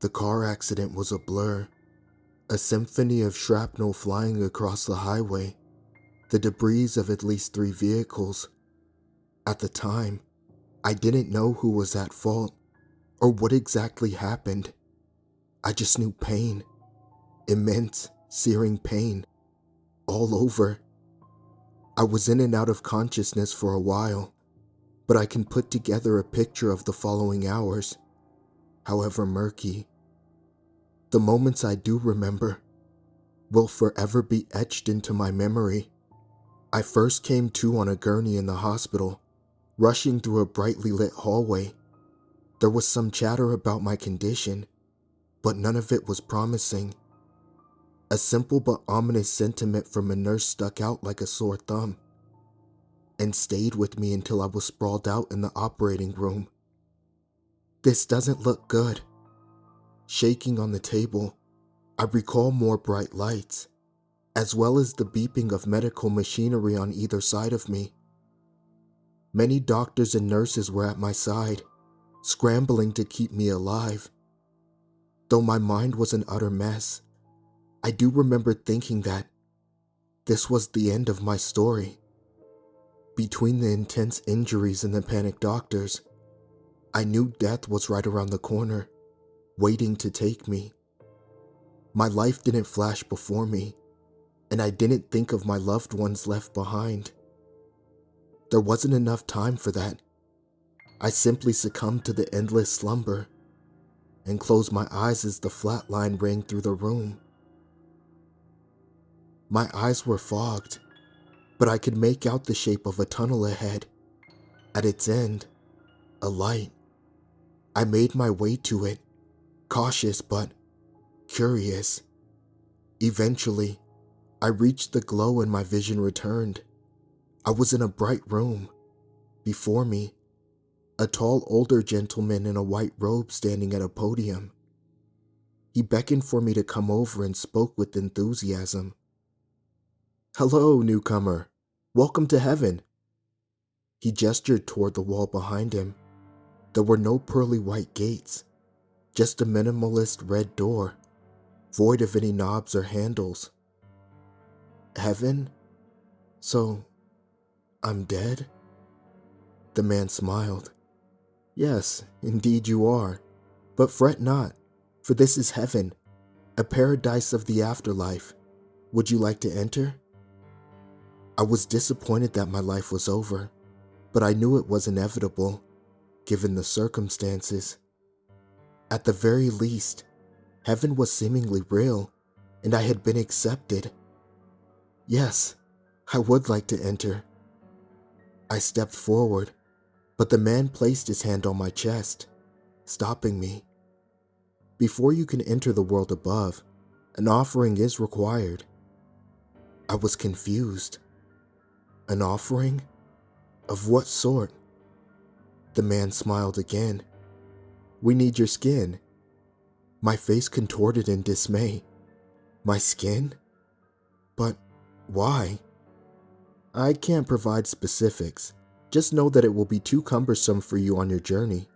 The car accident was a blur, a symphony of shrapnel flying across the highway, the debris of at least 3 vehicles. At the time, I didn't know who was at fault or what exactly happened. I just knew pain, immense, searing pain, all over. I was in and out of consciousness for a while, but I can put together a picture of the following hours, however murky. The moments I do remember will forever be etched into my memory. I first came to on a gurney in the hospital, rushing through a brightly lit hallway. There was some chatter about my condition, but none of it was promising. A simple but ominous sentiment from a nurse stuck out like a sore thumb and stayed with me until I was sprawled out in the operating room. This doesn't look good. Shaking on the table, I recall more bright lights, as well as the beeping of medical machinery on either side of me. Many doctors and nurses were at my side, scrambling to keep me alive. Though my mind was an utter mess, I do remember thinking that this was the end of my story. Between the intense injuries and the panicked doctors, I knew death was right around the corner, waiting to take me. My life didn't flash before me, and I didn't think of my loved ones left behind. There wasn't enough time for that. I simply succumbed to the endless slumber and closed my eyes as the flat line rang through the room. My eyes were fogged, but I could make out the shape of a tunnel ahead. At its end, a light. I made my way to it, cautious but curious. Eventually, I reached the glow and my vision returned. I was in a bright room. Before me, a tall older gentleman in a white robe standing at a podium. He beckoned for me to come over and spoke with enthusiasm. "Hello, newcomer. Welcome to heaven." He gestured toward the wall behind him. There were no pearly white gates, just a minimalist red door, void of any knobs or handles. "Heaven? So, I'm dead?" The man smiled. "Yes, indeed you are. But fret not, for this is heaven, a paradise of the afterlife. Would you like to enter?" I was disappointed that my life was over, but I knew it was inevitable, given the circumstances. At the very least, heaven was seemingly real, and I had been accepted. Yes, I would like to enter. I stepped forward, but the man placed his hand on my chest, stopping me. Before you can enter the world above, an offering is required. I was confused. An offering? Of what sort? The man smiled again. "We need your skin." My face contorted in dismay. My skin? But why? "I can't provide specifics. Just know that it will be too cumbersome for you on your journey.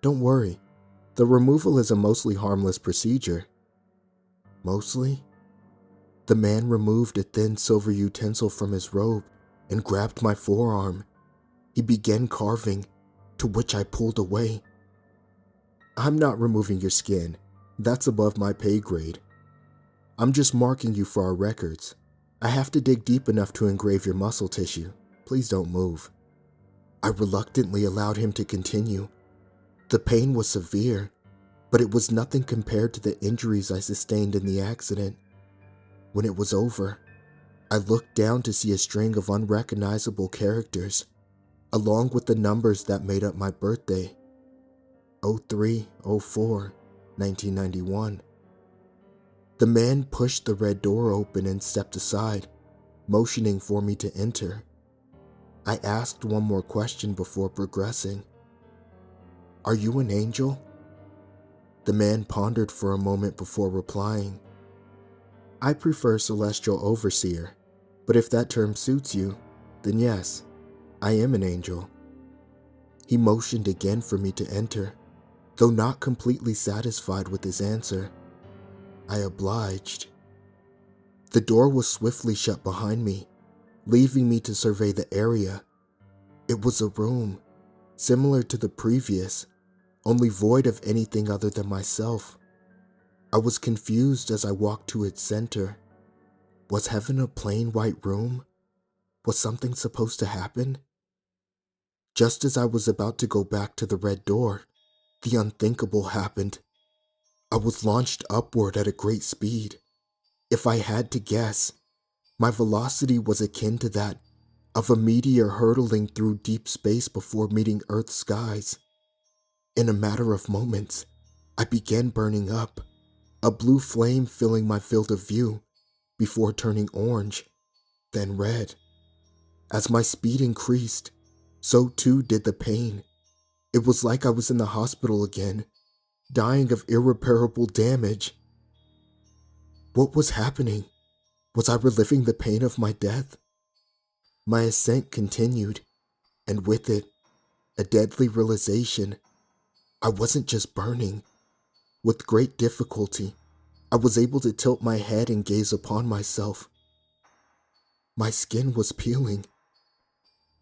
Don't worry. The removal is a mostly harmless procedure." Mostly? The man removed a thin silver utensil from his robe and grabbed my forearm. He began carving, to which I pulled away. "I'm not removing your skin. That's above my pay grade. I'm just marking you for our records. I have to dig deep enough to engrave your muscle tissue. Please don't move." I reluctantly allowed him to continue. The pain was severe, but it was nothing compared to the injuries I sustained in the accident. When it was over, I looked down to see a string of unrecognizable characters, along with the numbers that made up my birthday. 03/04/1991. The man pushed the red door open and stepped aside, motioning for me to enter. I asked one more question before progressing. "Are you an angel?" The man pondered for a moment before replying. "I prefer celestial overseer, but if that term suits you, then yes, I am an angel." He motioned again for me to enter. Though not completely satisfied with his answer, I obliged. The door was swiftly shut behind me, leaving me to survey the area. It was a room, similar to the previous, only void of anything other than myself. I was confused as I walked to its center. Was heaven a plain white room? Was something supposed to happen? Just as I was about to go back to the red door, the unthinkable happened. I was launched upward at a great speed. If I had to guess, my velocity was akin to that of a meteor hurtling through deep space before meeting Earth's skies. In a matter of moments, I began burning up, a blue flame filling my field of view before turning orange, then red. As my speed increased, so too did the pain. It was like I was in the hospital again, dying of irreparable damage. What was happening? Was I reliving the pain of my death? My ascent continued, and with it, a deadly realization. I wasn't just burning. With great difficulty, I was able to tilt my head and gaze upon myself. My skin was peeling.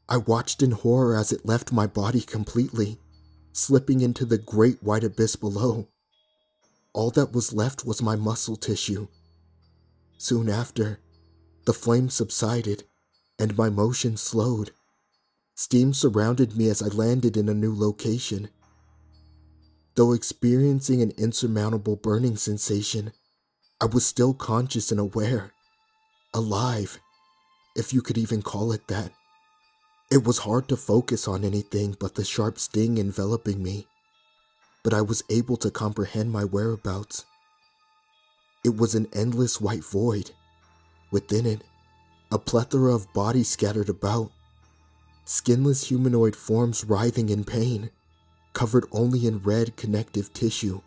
I watched in horror as it left my body completely, slipping into the great white abyss below. All that was left was my muscle tissue. Soon after, the flame subsided, and my motion slowed. Steam surrounded me as I landed in a new location. Though experiencing an insurmountable burning sensation, I was still conscious and aware. Alive, if you could even call it that. It was hard to focus on anything but the sharp sting enveloping me, but I was able to comprehend my whereabouts. It was an endless white void. Within it, a plethora of bodies scattered about, skinless humanoid forms writhing in pain, covered only in red connective tissue,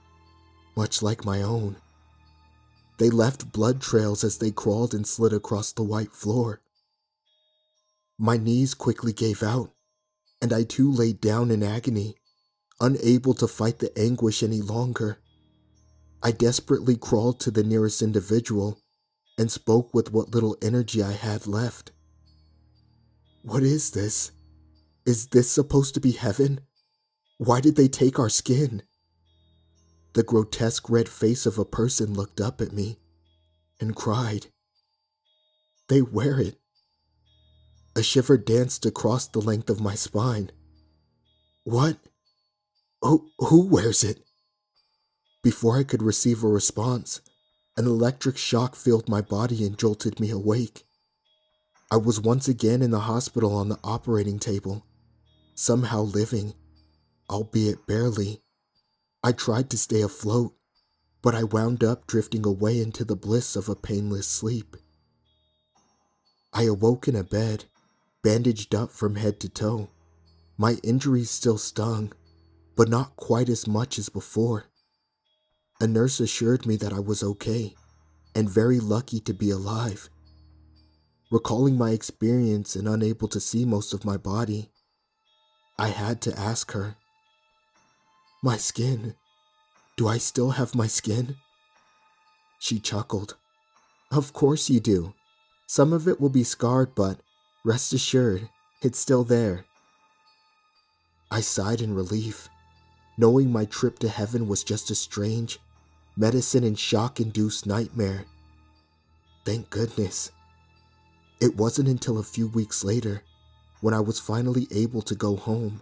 much like my own. They left blood trails as they crawled and slid across the white floor. My knees quickly gave out, and I too laid down in agony, unable to fight the anguish any longer. I desperately crawled to the nearest individual and spoke with what little energy I had left. What is this? Is this supposed to be heaven? Why did they take our skin? The grotesque red face of a person looked up at me and cried. They wear it. A shiver danced across the length of my spine. What? Who wears it? Before I could receive a response, an electric shock filled my body and jolted me awake. I was once again in the hospital on the operating table, somehow living, albeit barely. I tried to stay afloat, but I wound up drifting away into the bliss of a painless sleep. I awoke in a bed, bandaged up from head to toe. My injuries still stung, but not quite as much as before. A nurse assured me that I was okay, and very lucky to be alive. Recalling my experience and unable to see most of my body, I had to ask her, "My skin, do I still have my skin?" She chuckled. "Of course you do. Some of it will be scarred, but rest assured, it's still there." I sighed in relief, knowing my trip to heaven was just a strange, medicine and shock-induced nightmare. Thank goodness. It wasn't until a few weeks later, when I was finally able to go home,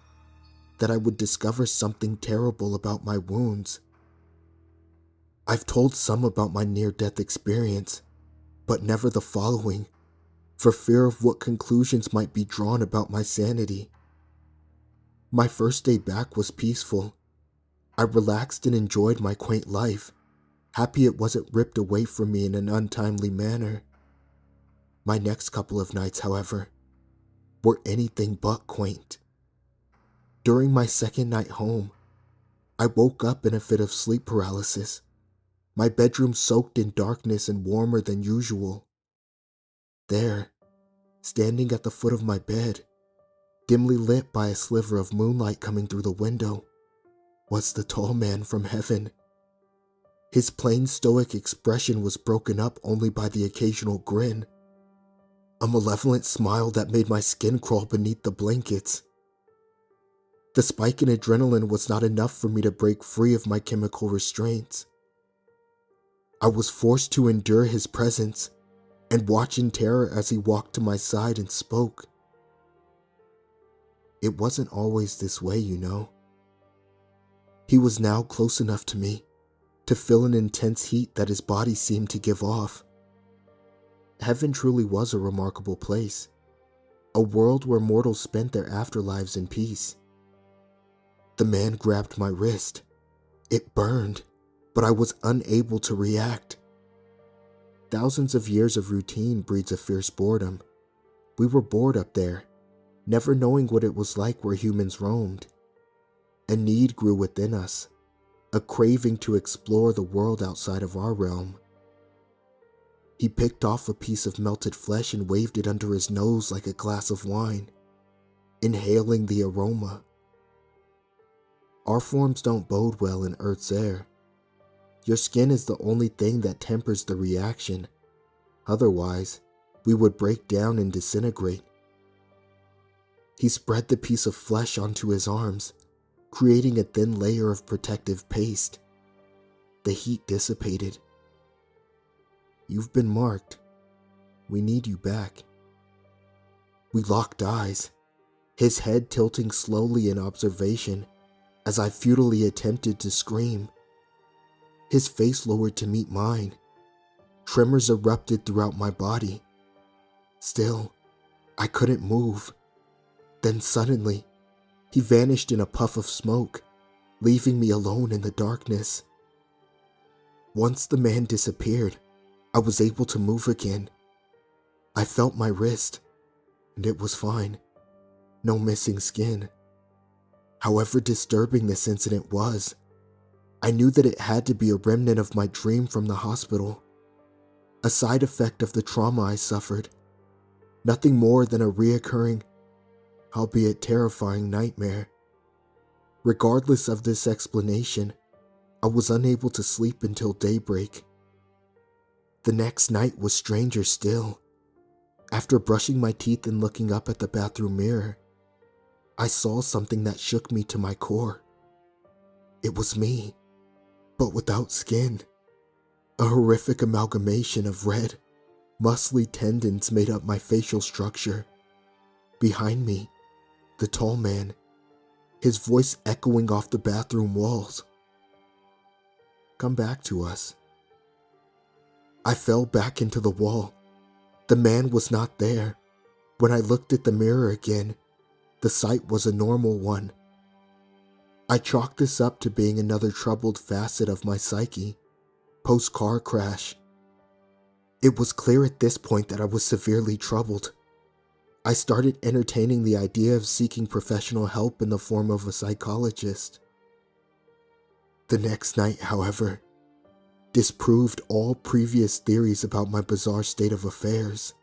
that I would discover something terrible about my wounds. I've told some about my near-death experience, but never the following, for fear of what conclusions might be drawn about my sanity. My first day back was peaceful. I relaxed and enjoyed my quaint life, happy it wasn't ripped away from me in an untimely manner. My next couple of nights, however, were anything but quaint. During my second night home, I woke up in a fit of sleep paralysis, my bedroom soaked in darkness and warmer than usual. There, standing at the foot of my bed, dimly lit by a sliver of moonlight coming through the window, was the tall man from heaven. His plain stoic expression was broken up only by the occasional grin, a malevolent smile that made my skin crawl beneath the blankets. The spike in adrenaline was not enough for me to break free of my chemical restraints. I was forced to endure his presence and watch in terror as he walked to my side and spoke. It wasn't always this way, you know. He was now close enough to me to feel an intense heat that his body seemed to give off. Heaven truly was a remarkable place, a world where mortals spent their afterlives in peace. The man grabbed my wrist. It burned, but I was unable to react. Thousands of years of routine breeds a fierce boredom. We were bored up there, never knowing what it was like where humans roamed. A need grew within us, a craving to explore the world outside of our realm. He picked off a piece of melted flesh and waved it under his nose like a glass of wine, inhaling the aroma. Our forms don't bode well in Earth's air. Your skin is the only thing that tempers the reaction. Otherwise, we would break down and disintegrate. He spread the piece of flesh onto his arms, creating a thin layer of protective paste. The heat dissipated. You've been marked. We need you back. We locked eyes, his head tilting slowly in observation as I futilely attempted to scream. His face lowered to meet mine. Tremors erupted throughout my body. Still, I couldn't move. Then suddenly, he vanished in a puff of smoke, leaving me alone in the darkness. Once the man disappeared, I was able to move again. I felt my wrist, and it was fine. No missing skin. However disturbing this incident was, I knew that it had to be a remnant of my dream from the hospital, a side effect of the trauma I suffered, nothing more than a reoccurring, albeit terrifying nightmare. Regardless of this explanation, I was unable to sleep until daybreak. The next night was stranger still. After brushing my teeth and looking up at the bathroom mirror, I saw something that shook me to my core. It was me, but without skin. A horrific amalgamation of red, muscly tendons made up my facial structure. Behind me, the tall man, his voice echoing off the bathroom walls. Come back to us. I fell back into the wall. The man was not there. When I looked at the mirror again, the sight was a normal one. I chalked this up to being another troubled facet of my psyche, post-car crash. It was clear at this point that I was severely troubled. I started entertaining the idea of seeking professional help in the form of a psychologist. The next night, however, disproved all previous theories about my bizarre state of affairs.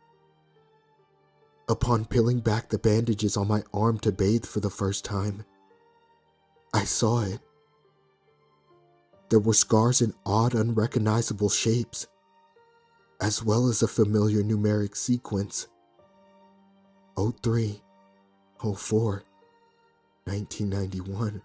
Upon peeling back the bandages on my arm to bathe for the first time, I saw it. There were scars in odd, unrecognizable shapes, as well as a familiar numeric sequence. 03, 04, 1991.